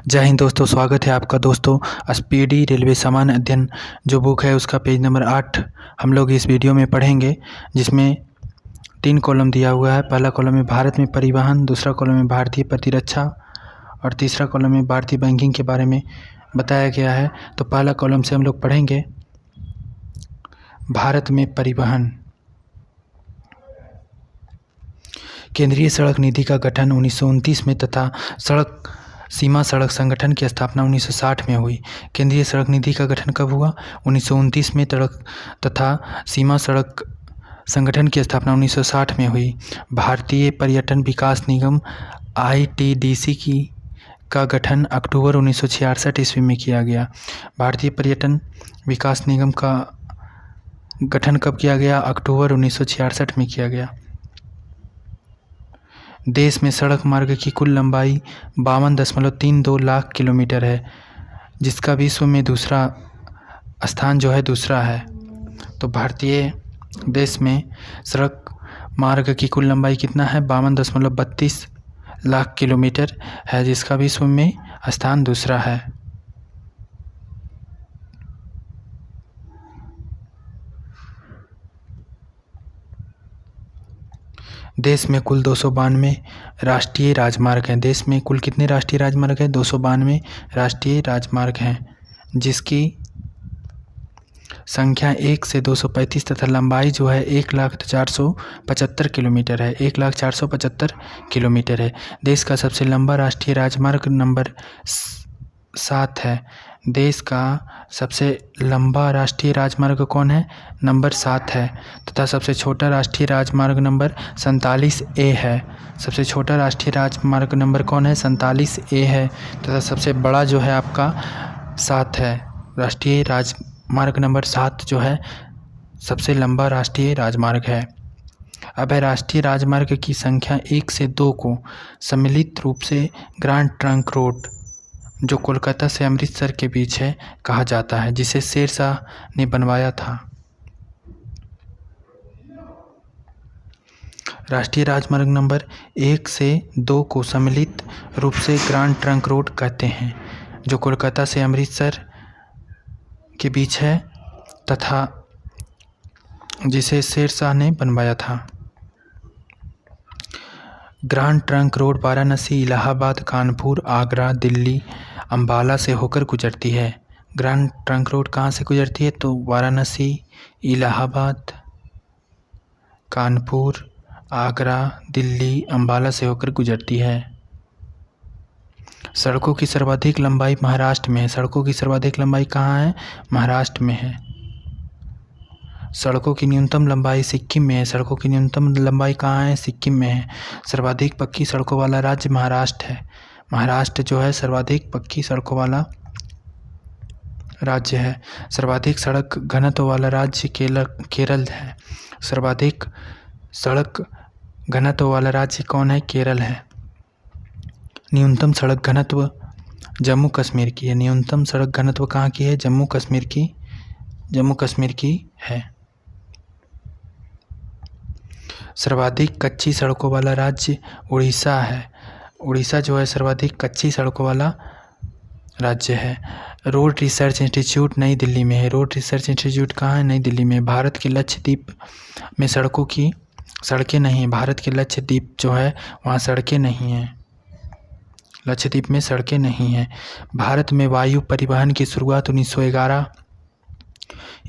जय हिंद दोस्तों, स्वागत है आपका दोस्तों स्पीडी रेलवे सामान्य अध्ययन जो बुक है उसका पेज नंबर 8 हम लोग इस वीडियो में पढ़ेंगे, जिसमें 3 कॉलम दिया हुआ है। पहला कॉलम में भारत में परिवहन, दूसरा कॉलम में भारतीय प्रतिरक्षा और तीसरा कॉलम में भारतीय बैंकिंग के बारे में बताया गया है। तो पहला कॉलम से हम लोग पढ़ेंगे भारत में परिवहन। केंद्रीय सड़क निधि का गठन 1929 में तथा सीमा सड़क संगठन की स्थापना 1960 में हुई। केंद्रीय सड़क निधि का गठन कब हुआ? 1929 में तथा सीमा सड़क संगठन की स्थापना 1960 में हुई। भारतीय पर्यटन विकास निगम ITDC का गठन अक्टूबर 1966 ईस्वी में किया गया। भारतीय पर्यटन विकास निगम का गठन कब किया गया? अक्टूबर 1966 में किया गया। देश में सड़क मार्ग की कुल लंबाई 52.32 लाख किलोमीटर है, जिसका विश्व में दूसरा स्थान जो है दूसरा है। तो भारतीय देश में सड़क मार्ग की कुल लंबाई कितना है? 52.32 लाख किलोमीटर है, जिसका विश्व में स्थान दूसरा है। देश में कुल 292 राष्ट्रीय राजमार्ग हैं। देश में कुल कितने राष्ट्रीय राजमार्ग हैं? 292 राष्ट्रीय राजमार्ग हैं, जिसकी संख्या 1 से 235 तथा लंबाई जो है 1,04,75 किलोमीटर है। 1,04,75 किलोमीटर है। देश का सबसे लंबा राष्ट्रीय राजमार्ग नंबर 7 है। देश का सबसे लंबा राष्ट्रीय राजमार्ग कौन है? नंबर 7 है। तथा सबसे छोटा राष्ट्रीय राजमार्ग नंबर 47A है। सबसे छोटा राष्ट्रीय राजमार्ग नंबर कौन है? 47A है। तथा सबसे बड़ा जो है आपका 7 है। राष्ट्रीय राजमार्ग नंबर 7 जो है सबसे लंबा राष्ट्रीय राजमार्ग है। अब है राष्ट्रीय राजमार्ग की संख्या 1 से 2 को सम्मिलित रूप से ग्रैंड ट्रंक रोड, जो कोलकाता से अमृतसर के बीच है, कहा जाता है, जिसे शेरशाह ने बनवाया था। राष्ट्रीय राजमार्ग नंबर 1 से 2 को सम्मिलित रूप से ग्रैंड ट्रंक रोड कहते हैं, जो कोलकाता से अमृतसर के बीच है तथा जिसे शेरशाह ने बनवाया था। Grand trunk road Varanasi, Allahabad, Kanpur, Agra, Delhi, Ambala से होकर गुजरती है। ग्रैंड ट्रंक रोड कहाँ से गुजरती है? तो वाराणसी, इलाहाबाद, कानपुर, आगरा, दिल्ली, अंबाला से होकर गुजरती है। सड़कों की सर्वाधिक लंबाई महाराष्ट्र में है। सड़कों की सर्वाधिक लंबाई कहाँ है? महाराष्ट्र में है। सड़कों की न्यूनतम लंबाई सिक्किम में है। सड़कों की न्यूनतम लंबाई कहाँ है? सिक्किम में है। सर्वाधिक पक्की सड़कों वाला राज्य महाराष्ट्र है। महाराष्ट्र जो है सर्वाधिक पक्की सड़कों वाला राज्य है। सर्वाधिक सड़क घनत्व वाला राज्य केरल है। सर्वाधिक सड़क घनत्व वाला राज्य कौन है? केरल है। न्यूनतम सड़क घनत्व जम्मू कश्मीर की है। न्यूनतम सड़क घनत्व कहाँ की है? जम्मू कश्मीर की है। सर्वाधिक कच्ची सड़कों वाला राज्य उड़ीसा है। उड़ीसा जो है सर्वाधिक कच्ची सड़कों वाला राज्य है। रोड रिसर्च इंस्टीट्यूट नई दिल्ली में है। रोड रिसर्च इंस्टीट्यूट कहाँ है? नई दिल्ली में। भारत के लक्षद्वीप में सड़कें नहीं हैं। भारत के लक्षद्वीप जो है वहाँ सड़कें नहीं हैं। लक्षद्वीप में सड़कें नहीं हैं। भारत में वायु परिवहन की शुरुआत 1911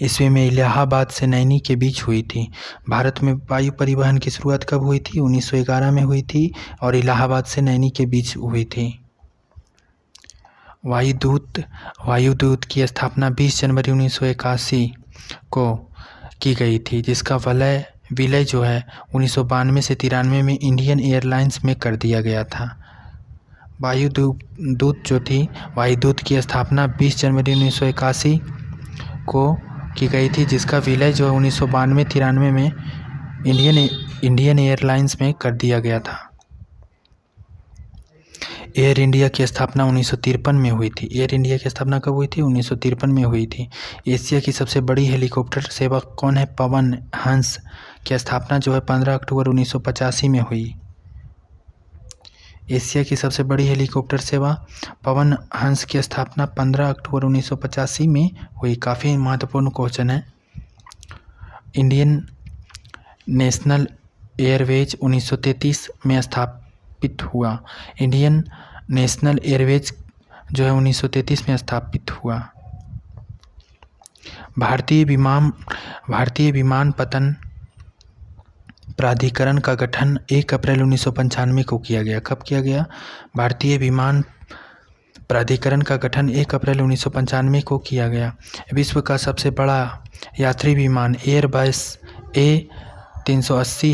ईस्वी में इलाहाबाद से नैनी के बीच हुई थी। भारत में वायु परिवहन की शुरुआत कब हुई थी? 1911 में हुई थी और इलाहाबाद से नैनी के बीच हुई थी। वायुदूत की स्थापना 20 जनवरी 1981 को की गई थी, जिसका विलय जो है 1992 से 93 में इंडियन एयरलाइंस में कर दिया गया था। वायुदूत की स्थापना 20 जनवरी 1981 को की गई थी, जिसका विलय जो 1992-93 में इंडियन एयरलाइंस में कर दिया गया था। एयर इंडिया की स्थापना 1953 में हुई थी। एयर इंडिया की स्थापना कब हुई थी? 1953 में हुई थी। एशिया की सबसे बड़ी हेलीकॉप्टर सेवा कौन है? पवन हंस की स्थापना जो है 15 अक्टूबर 1985 में हुई। एशिया की सबसे बड़ी हेलीकॉप्टर सेवा पवन हंस की स्थापना 15 अक्टूबर 1985 में हुई। काफ़ी महत्वपूर्ण क्वेश्चन है। इंडियन नेशनल एयरवेज 1933 में स्थापित हुआ। इंडियन नेशनल एयरवेज जो है 1933 में स्थापित हुआ। भारतीय विमानपत्तन प्राधिकरण का गठन 1 अप्रैल 1995 को किया गया। कब किया गया? भारतीय विमान प्राधिकरण का गठन 1 अप्रैल 1995 को किया गया। विश्व का सबसे बड़ा यात्री विमान एयरबस A380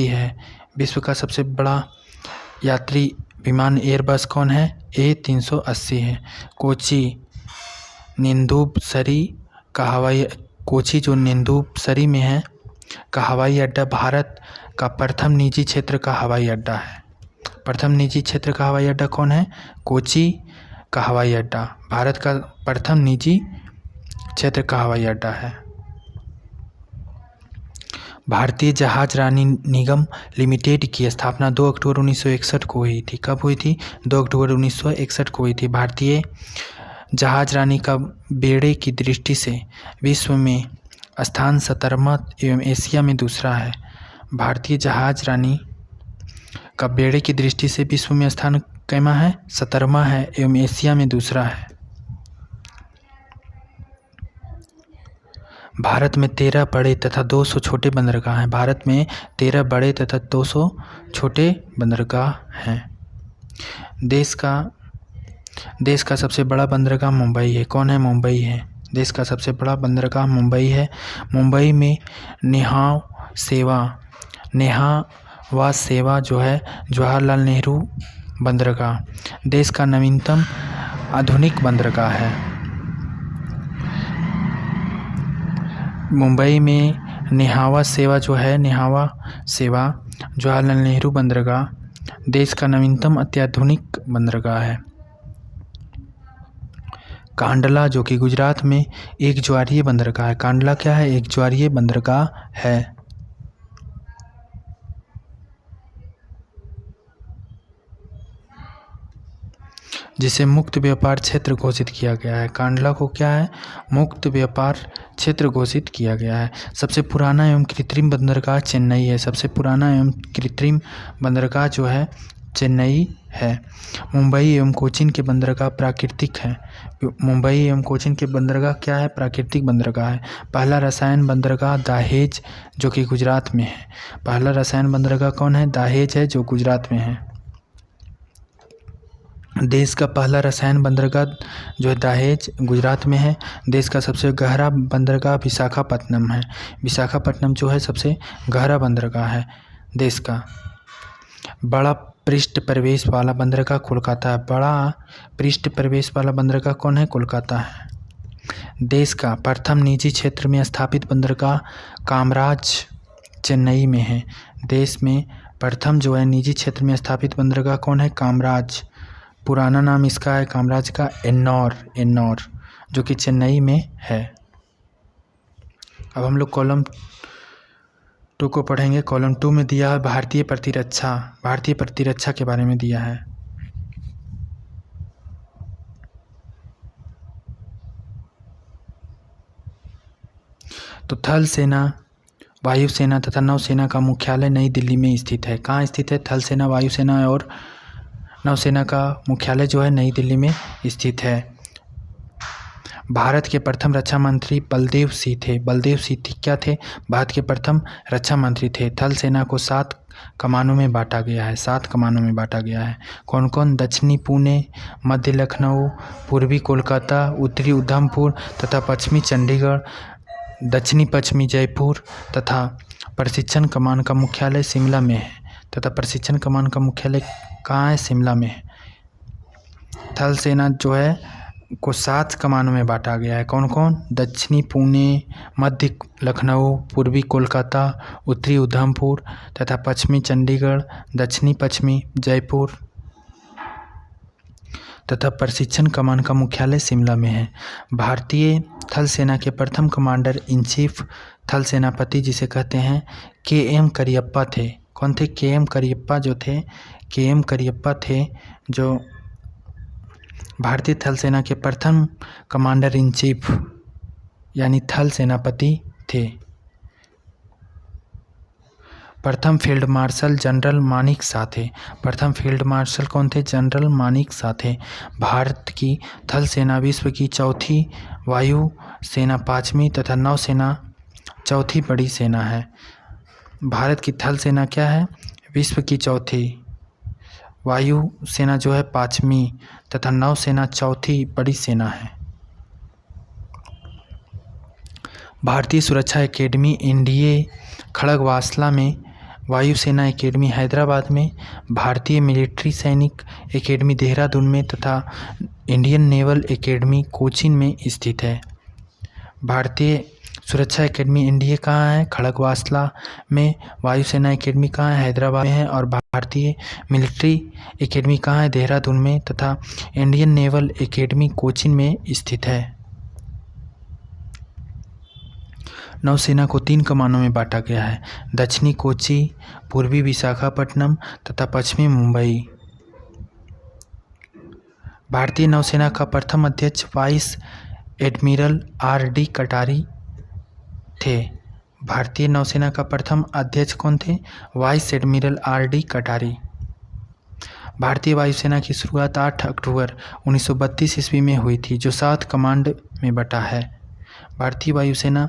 है। विश्व का सबसे बड़ा यात्री विमान एयरबस कौन है? A380 है। कोची जो नेंदुसरी में है का हवाई अड्डा भारत का प्रथम निजी क्षेत्र का हवाई अड्डा है। प्रथम निजी क्षेत्र का हवाई अड्डा कौन है? कोची का हवाई अड्डा भारत का प्रथम निजी क्षेत्र का हवाई अड्डा है। भारतीय जहाज रानी निगम लिमिटेड की स्थापना 2 अक्टूबर 1961 को हुई थी। कब हुई थी? 2 अक्टूबर 1961 को हुई थी। भारतीय जहाज रानी का बेड़े की दृष्टि से विश्व में स्थान 17वां एवं एशिया में दूसरा है। भारतीय जहाज रानी का बेड़े की दृष्टि से विश्व में स्थान कैमा है? 17वां है एवं एशिया में दूसरा है। भारत में 13 बड़े तथा 200 छोटे बंदरगाह हैं। भारत में 13 बड़े तथा 200 छोटे बंदरगाह हैं। देश का सबसे बड़ा बंदरगाह मुंबई है। कौन है? मुंबई है। देश का सबसे बड़ा बंदरगाह मुंबई है। मुंबई में नेहावा सेवा जो है जवाहरलाल नेहरू बंदरगाह देश का नवीनतम आधुनिक बंदरगाह है। मुंबई में नेहावा सेवा जवाहरलाल नेहरू बंदरगाह देश का नवीनतम अत्याधुनिक बंदरगाह है। कांडला जो कि गुजरात में एक ज्वारीय बंदरगाह है। कांडला क्या है? एक ज्वारीय बंदरगाह है। जिसे मुक्त व्यापार क्षेत्र घोषित किया गया है। कांडला को क्या है? मुक्त व्यापार क्षेत्र घोषित किया गया है। सबसे पुराना एवं कृत्रिम बंदरगाह चेन्नई है। सबसे पुराना एवं कृत्रिम बंदरगाह जो है चेन्नई है। मुंबई एवं कोचीन के बंदरगाह प्राकृतिक हैं। मुंबई एवं कोचीन के बंदरगाह क्या है? प्राकृतिक बंदरगाह है। पहला रसायन बंदरगाह दाहेज जो कि गुजरात में है। पहला रसायन बंदरगाह कौन है? दाहेज है जो गुजरात में है। देश का पहला रसायन बंदरगाह जो है दाहेज गुजरात में है। देश का सबसे गहरा बंदरगाह विशाखापट्टनम है। विशाखापट्टनम जो है सबसे गहरा बंदरगाह है देश का। बड़ा पृष्ठ प्रवेश वाला बंदरगाह कोलकाता है। बड़ा पृष्ठ प्रवेश वाला बंदरगाह कौन है? कोलकाता है। देश का प्रथम निजी क्षेत्र में स्थापित बंदरगाह कामराज चेन्नई में है। देश में प्रथम जो है निजी क्षेत्र में स्थापित बंदरगाह कौन है? कामराज। पुराना नाम इसका है कामराज का एन्नौर जो कि चेन्नई में है। अब हम लोग कॉलम 2 को पढ़ेंगे। कॉलम 2 में दिया है भारतीय प्रतिरक्षा के बारे में दिया है। तो थल सेना, वायुसेना तथा नौसेना का मुख्यालय नई दिल्ली में स्थित है। कहाँ स्थित है? थल सेना, वायुसेना और नौसेना का मुख्यालय जो है नई दिल्ली में स्थित है। भारत के प्रथम रक्षा मंत्री बलदेव सिंह थे। बलदेव सिंह क्या थे? भारत के प्रथम रक्षा मंत्री थे। थल सेना को 7 कमानों में बांटा गया है। 7 कमानों में बांटा गया है। कौन कौन? दक्षिणी पुणे, मध्य लखनऊ, पूर्वी कोलकाता, उत्तरी उधमपुर तथा पश्चिमी चंडीगढ़, दक्षिणी पश्चिमी जयपुर तथा प्रशिक्षण कमान का मुख्यालय शिमला में है। प्रशिक्षण कमान का मुख्यालय कहाँ है? शिमला में है। थल सेना जो है को 7 कमानों में बांटा गया है। कौन कौन? दक्षिणी पुणे, मध्य लखनऊ, पूर्वी कोलकाता, उत्तरी उधमपुर तथा पश्चिमी चंडीगढ़, दक्षिणी पश्चिमी जयपुर तथा प्रशिक्षण कमान का मुख्यालय शिमला में है। भारतीय थल सेना के प्रथम कमांडर इन चीफ थल सेनापति जिसे कहते हैं KM करियप्पा थे। कौन थे? के.एम. करियप्पा जो थे, के.एम. करियप्पा थे जो भारतीय थल सेना के प्रथम कमांडर इन चीफ यानी थल सेनापति थे। प्रथम field marshal general Manik Shaw थे। प्रथम फील्ड मार्शल कौन थे? जनरल मानिक शॉ थे। भारत की थल सेना विश्व की चौथी, वायु सेना पाँचवीं तथा नौसेना चौथी बड़ी सेना है। भारत की थल सेना क्या है? विश्व की चौथी, वायु सेना जो है पाँचवीं तथा नौसेना चौथी बड़ी सेना है। भारतीय सुरक्षा एकेडमी एनडीए खड़गवासला में, वायुसेना एकेडमी हैदराबाद में, भारतीय मिलिट्री सैनिक एकेडमी देहरादून में तथा इंडियन नेवल एकेडमी कोचीन में स्थित है। भारतीय सुरक्षा एकेडमी एनडीए कहाँ है? खड़गवासला में। वायुसेना एकेडमी कहाँ है? हैदराबाद में है। और भारतीय मिलिट्री एकेडमी कहाँ है? देहरादून में। तथा इंडियन नेवल एकेडमी कोचीन में स्थित है। नौसेना को 3 कमानों में बांटा गया है: दक्षिणी कोची, पूर्वी विशाखापट्टनम तथा पश्चिमी मुंबई। भारतीय नौसेना का प्रथम अध्यक्ष वाइस एडमिरल आर.डी. कटारी थे। भारतीय नौसेना का प्रथम अध्यक्ष कौन थे? Vice admiral RD. कटारी। भारतीय वायुसेना की शुरुआत 8 अक्टूबर 1932 ईस्वी में हुई थी, जो 7 कमांड में बटा है। भारतीय वायुसेना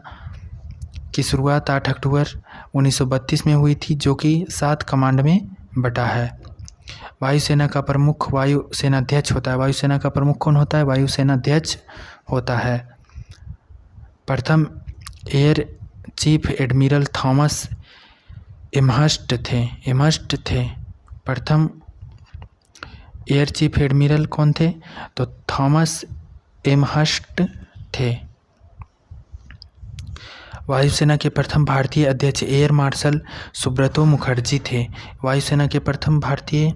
की शुरुआत 8 अक्टूबर 1932 में हुई थी, जो कि 7 कमांड में बटा है। वायुसेना का प्रमुख वायुसेनाध्यक्ष होता है। वायुसेना का प्रमुख कौन होता है? वायुसेनाध्यक्ष होता है। प्रथम air chief admiral Thomas Amherst थे। प्रथम एयर चीफ एडमिरल कौन थे? तो थॉमस एमहर्स्ट थे। वायुसेना के प्रथम भारतीय अध्यक्ष एयर मार्शल सुब्रतो मुखर्जी थे। वायुसेना के प्रथम भारतीय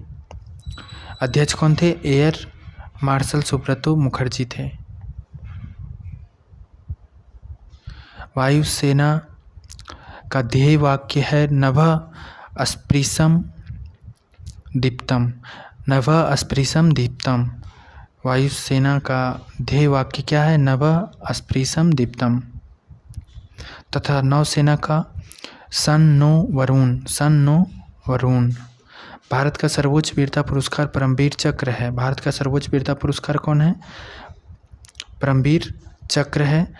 अध्यक्ष कौन थे? एयर मार्शल सुब्रतो मुखर्जी थे। वायुसेना का ध्येय वाक्य है नभः अस्पृशं दीप्तम। नभः अस्पृशं दीप्तम। वायुसेना का ध्येय वाक्य क्या है? नभः अस्पृशं दीप्तम। तथा नौसेना का सन नो वरुण। भारत का सर्वोच्च वीरता पुरस्कार परमवीर चक्र है। भारत का सर्वोच्च वीरता पुरस्कार कौन है? परमवीर चक्र है,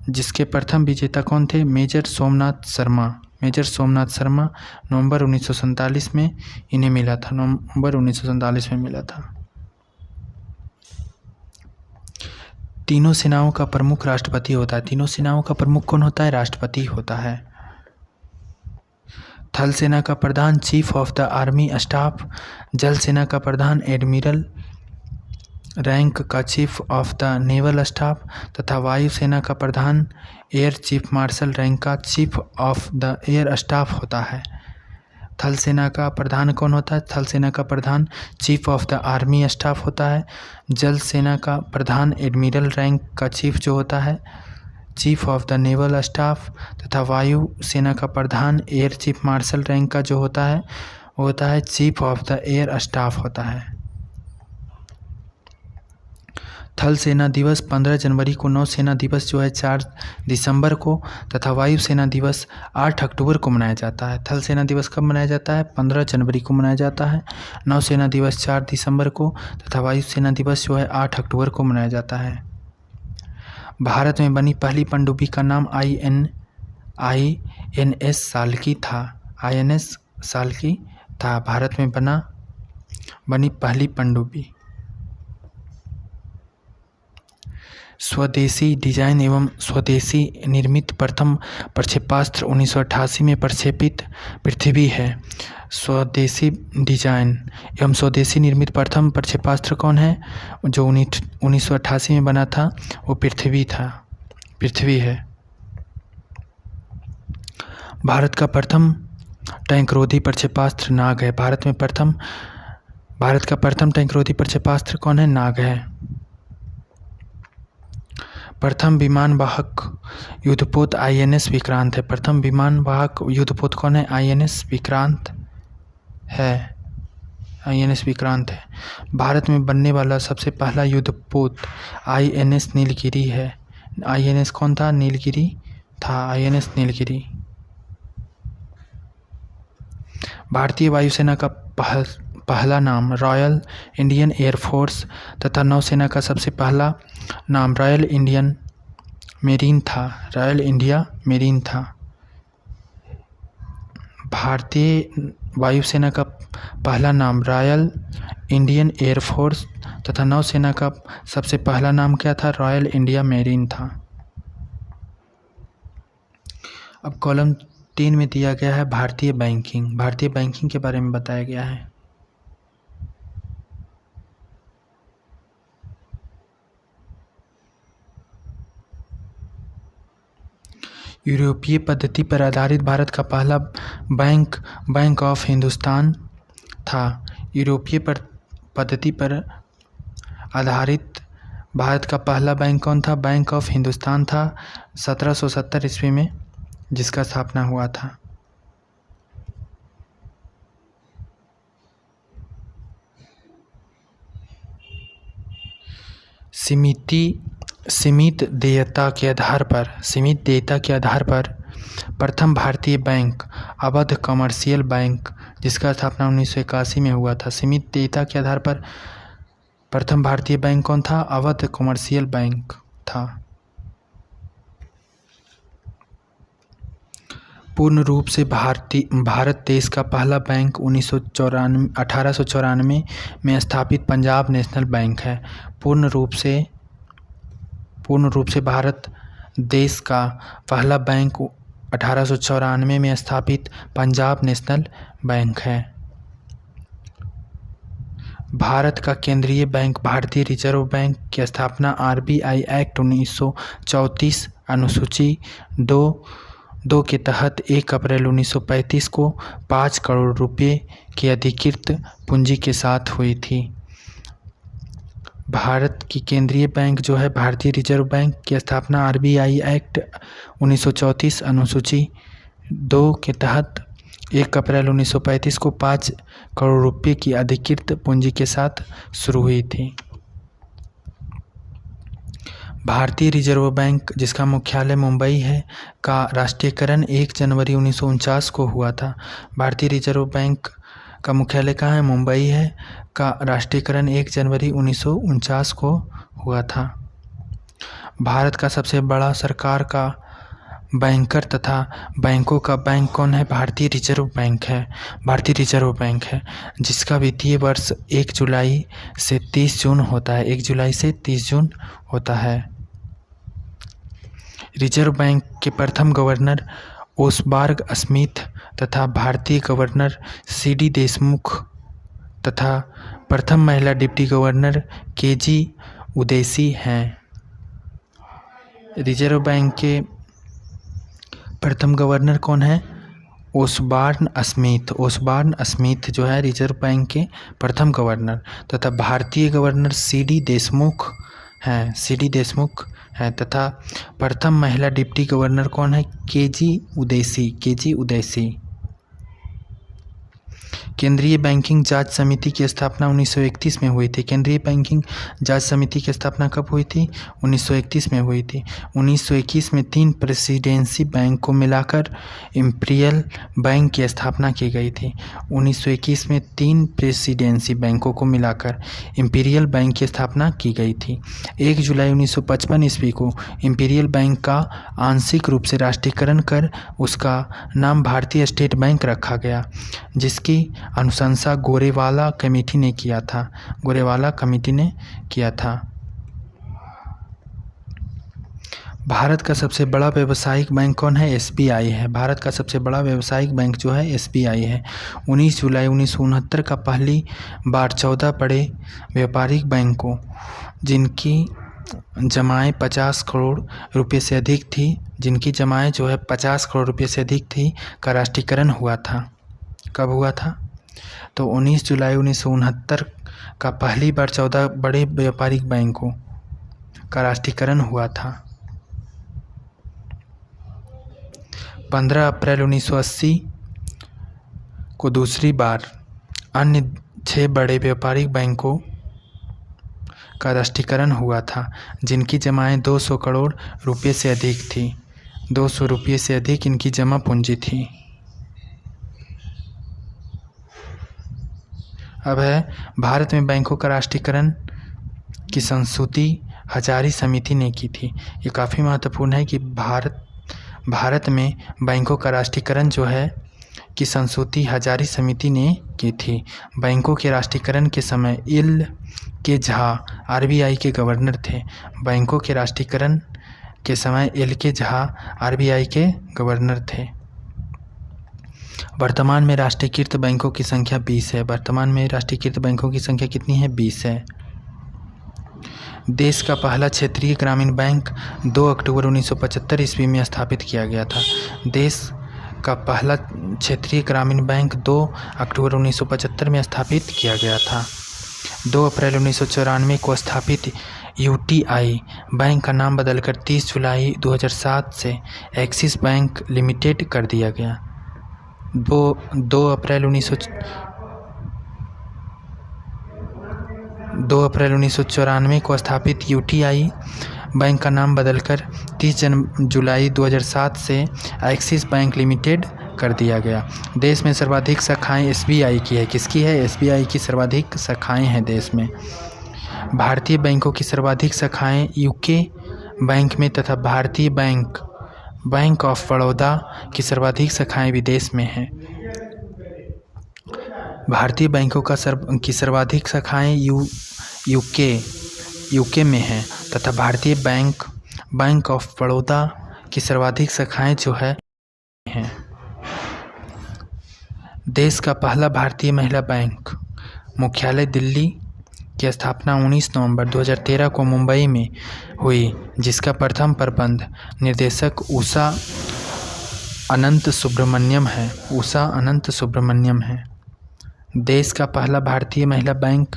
जिसके प्रथम विजेता कौन थे? मेजर सोमनाथ शर्मा। नवंबर 1947 में इन्हें मिला था। नवंबर 1947 में मिला था। तीनों सेनाओं का प्रमुख राष्ट्रपति होता है। तीनों सेनाओं का प्रमुख कौन होता है? राष्ट्रपति होता है। थल सेना का प्रधान chief of the army staff. जल सेना का प्रधान एडमिरल रैंक का chief of the naval staff. तथा वायुसेना का प्रधान एयर चीफ मार्शल रैंक का chief of the air staff होता है। थल सेना का प्रधान कौन होता है? थल सेना का प्रधान chief of the army staff होता है। जल सेना का प्रधान एडमिरल रैंक का चीफ जो होता है, chief of the naval staff. तथा वायु सेना का प्रधान एयर चीफ मार्शल रैंक का जो होता है, वो होता है chief of the air staff होता है। थल सेना दिवस 15 जनवरी को, नौसेना दिवस जो है 4 दिसंबर को तथा वायुसेना दिवस 8 अक्टूबर को मनाया जाता है। थल सेना दिवस कब मनाया जाता है? 15 जनवरी को मनाया जाता है। नौसेना दिवस 4 दिसंबर को तथा वायुसेना दिवस जो है 8 अक्टूबर को मनाया जाता है। भारत में बनी पहली पनडुब्बी का नाम INS साल्की था। भारत में बनी पहली पनडुब्बी। स्वदेशी डिजाइन एवं स्वदेशी निर्मित प्रथम प्रक्षेपास्त्र 1988 में प्रक्षेपित पृथ्वी है। स्वदेशी डिजाइन एवं स्वदेशी निर्मित प्रथम प्रक्षेपास्त्र कौन है? जो 1988 में बना था, वो पृथ्वी है। भारत का प्रथम टैंकरोधी प्रक्षेपास्त्र नाग है। भारत का प्रथम टैंकरोधी प्रक्षेपास्त्र कौन है? नाग है। प्रथम विमान वाहक युद्धपोत INS विक्रांत है। प्रथम विमान वाहक युद्धपोत कौन है? INS विक्रांत है। INS विक्रांत है। भारत में बनने वाला सबसे पहला युद्धपोत INS नीलगिरी है। INS कौन था? नीलगिरी था। INS नीलगिरी। भारतीय वायुसेना का पहला नाम रॉयल इंडियन एयरफोर्स तथा नौसेना का सबसे पहला नाम रॉयल इंडियन मेरीन था। रॉयल इंडिया मेरीन था। भारतीय वायुसेना का पहला नाम रॉयल इंडियन एयरफोर्स तथा नौसेना का सबसे पहला नाम क्या था? रॉयल इंडिया मेरीन था। अब कॉलम 3 में दिया गया है भारतीय बैंकिंग। भारतीय बैंकिंग के बारे में बताया गया है। यूरोपीय पद्धति पर आधारित भारत का पहला बैंक बैंक ऑफ हिंदुस्तान था। यूरोपीय पद्धति पर आधारित भारत का पहला बैंक कौन था? बैंक ऑफ हिंदुस्तान था। 1770 ईस्वी में जिसका स्थापना हुआ था। सीमित देयता के आधार पर प्रथम भारतीय बैंक अवध कमर्शियल बैंक जिसका स्थापना 1981 में हुआ था। सीमित देयता के आधार पर प्रथम भारतीय बैंक कौन था? अवध कमर्शियल बैंक था। पूर्ण रूप से भारत देश का पहला बैंक 1894 में स्थापित पंजाब नेशनल बैंक है। पूर्ण रूप से भारत देश का पहला बैंक 1894 में स्थापित पंजाब नेशनल बैंक है। भारत का केंद्रीय बैंक भारतीय रिजर्व बैंक की स्थापना RBI एक्ट 1934 अनुसूची 2 के तहत 1 अप्रैल 1935 को 5 करोड़ रुपए की अधिकृत पूंजी के साथ हुई थी। भारत की केंद्रीय बैंक जो है भारतीय रिजर्व बैंक की स्थापना RBI एक्ट 1934 अनुसूची 2 के तहत 1 अप्रैल 1935 को 5 करोड़ रुपए की अधिकृत पूंजी के साथ शुरू हुई थी। भारतीय रिजर्व बैंक जिसका मुख्यालय मुंबई है का राष्ट्रीयकरण 1 जनवरी 1949 को हुआ था। भारतीय रिजर्व बैंक का मुख्यालय कहाँ है? मुंबई है। का राष्ट्रीयकरण 1 जनवरी 1949 को हुआ था। भारत का सबसे बड़ा सरकार का बैंकर तथा बैंकों का बैंक कौन है? भारतीय रिजर्व बैंक है। भारतीय रिजर्व बैंक है जिसका वित्तीय वर्ष 1 जुलाई से 30 जून होता है। 1 जुलाई से 30 जून होता है। रिजर्व बैंक के प्रथम गवर्नर ओसबर्ग स्मिथ तथा भारतीय गवर्नर CD देशमुख तथा प्रथम महिला डिप्टी गवर्नर KG उदेसी हैं। रिजर्व बैंक के प्रथम गवर्नर कौन है? ओसबर्न स्मिथ जो है रिजर्व बैंक के प्रथम गवर्नर तथा भारतीय गवर्नर CD देशमुख हैं तथा प्रथम महिला डिप्टी गवर्नर कौन है? KG उदेसी। केंद्रीय बैंकिंग जांच समिति की स्थापना 1931 में हुई थी। केंद्रीय बैंकिंग जांच समिति की स्थापना कब हुई थी? 1931 में हुई थी। 1921 में 3 प्रेसिडेंसी बैंक को मिलाकर इंपीरियल बैंक की स्थापना की गई थी। 1921 में 3 प्रेसिडेंसी बैंकों को मिलाकर इंपीरियल बैंक की स्थापना की गई थी। 1 जुलाई 1955 ईस्वी को इंपीरियल बैंक का आंशिक रूप से राष्ट्रीयकरण कर उसका नाम भारतीय स्टेट बैंक रखा गया, जिसकी अनुशंसा गोरेवाला कमेटी ने किया था। भारत का सबसे बड़ा व्यावसायिक बैंक कौन है? SBI है। भारत का सबसे बड़ा व्यावसायिक बैंक जो है SBI है। 19 जुलाई 1969 का पहली बार 14 बड़े व्यापारिक बैंकों जिनकी जमाएं 50 करोड़ रुपए से अधिक थी का राष्ट्रीयकरण हुआ था। कब हुआ था? तो 19 जुलाई 1969 का पहली बार 14 बड़े व्यापारिक बैंकों का राष्ट्रीयकरण हुआ था। 15 अप्रैल 1980 को दूसरी बार अन्य 6 बड़े व्यापारिक बैंकों का राष्ट्रीयकरण हुआ था, जिनकी जमाएं 200 करोड़ रुपये से अधिक थी। 200 रुपये से अधिक इनकी जमा पूंजी थी। अब है भारत में बैंकों का राष्ट्रीयकरण की संस्तुति हजारी समिति ने की थी। ये काफ़ी महत्वपूर्ण है कि भारत में बैंकों का राष्ट्रीयकरण जो है की संस्तुति हजारी समिति ने की थी। बैंकों के राष्ट्रीयकरण के समय एल के झा आरबीआई के गवर्नर थे। बैंकों के राष्ट्रीयकरण के समय एल के झा आरबीआई के गवर्नर थे। वर्तमान में राष्ट्रीयकृत बैंकों की संख्या 20 है। वर्तमान में राष्ट्रीयकृत बैंकों की संख्या कितनी है? 20 है। देश का पहला क्षेत्रीय ग्रामीण बैंक 2 अक्टूबर 1975 ईस्वी में स्थापित किया गया था। देश का पहला क्षेत्रीय ग्रामीण बैंक 2 अक्टूबर 1975 में स्थापित किया गया था। 2 अप्रैल 1994 को स्थापित यूटीआई बैंक का नाम बदलकर 30 जुलाई 2007 से एक्सिस बैंक लिमिटेड कर दिया गया। 2 अप्रैल 1994 को स्थापित यूटीआई बैंक का नाम बदलकर 30 जुलाई 2007 से एक्सिस बैंक लिमिटेड कर दिया गया। देश में सर्वाधिक शाखाएं एसबीआई की है। किसकी है? एसबीआई की सर्वाधिक शाखाएं हैं देश में। भारतीय बैंकों की सर्वाधिक शाखाएं यूके बैंक में तथा भारतीय बैंक ऑफ बड़ौदा की सर्वाधिक शाखाएं विदेश में हैं। भारतीय बैंकों की सर्वाधिक शाखाएं यूके में हैं तथा भारतीय बैंक ऑफ बड़ौदा की सर्वाधिक शाखाएं जो है हैं। देश का पहला भारतीय महिला बैंक मुख्यालय दिल्ली की स्थापना 19 नवंबर 2013 को मुंबई में हुई, जिसका प्रथम प्रबंध निर्देशक उषा अनंत सुब्रमण्यम है। देश का पहला भारतीय महिला बैंक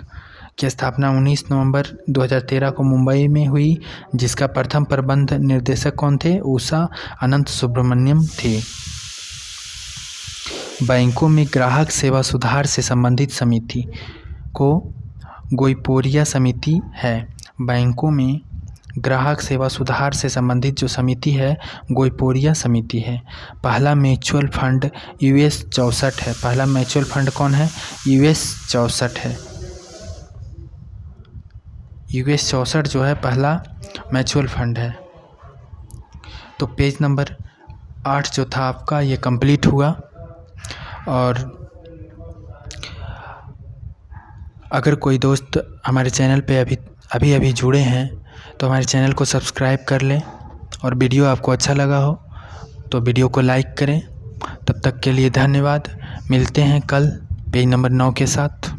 की स्थापना 19 नवंबर 2013 को मुंबई में हुई, जिसका प्रथम प्रबंध निर्देशक कौन थे? उषा अनंत सुब्रमण्यम थे। बैंकों में ग्राहक सेवा सुधार से संबंधित समिति को गोइपोरिया समिति है। बैंकों में ग्राहक सेवा सुधार से संबंधित जो समिति है गोइपोरिया समिति है। पहला म्यूचुअल फंड US 64 है। पहला म्यूचुअल फंड कौन है? US 64 है। US 64 जो है पहला म्यूचुअल फंड है। तो पेज नंबर 8 जो था आपका ये कंप्लीट हुआ। और अगर कोई दोस्त हमारे चैनल पे अभी जुड़े हैं तो हमारे चैनल को सब्सक्राइब कर लें, और वीडियो आपको अच्छा लगा हो तो वीडियो को लाइक करें। तब तक के लिए धन्यवाद। मिलते हैं कल पेज नंबर 9 के साथ।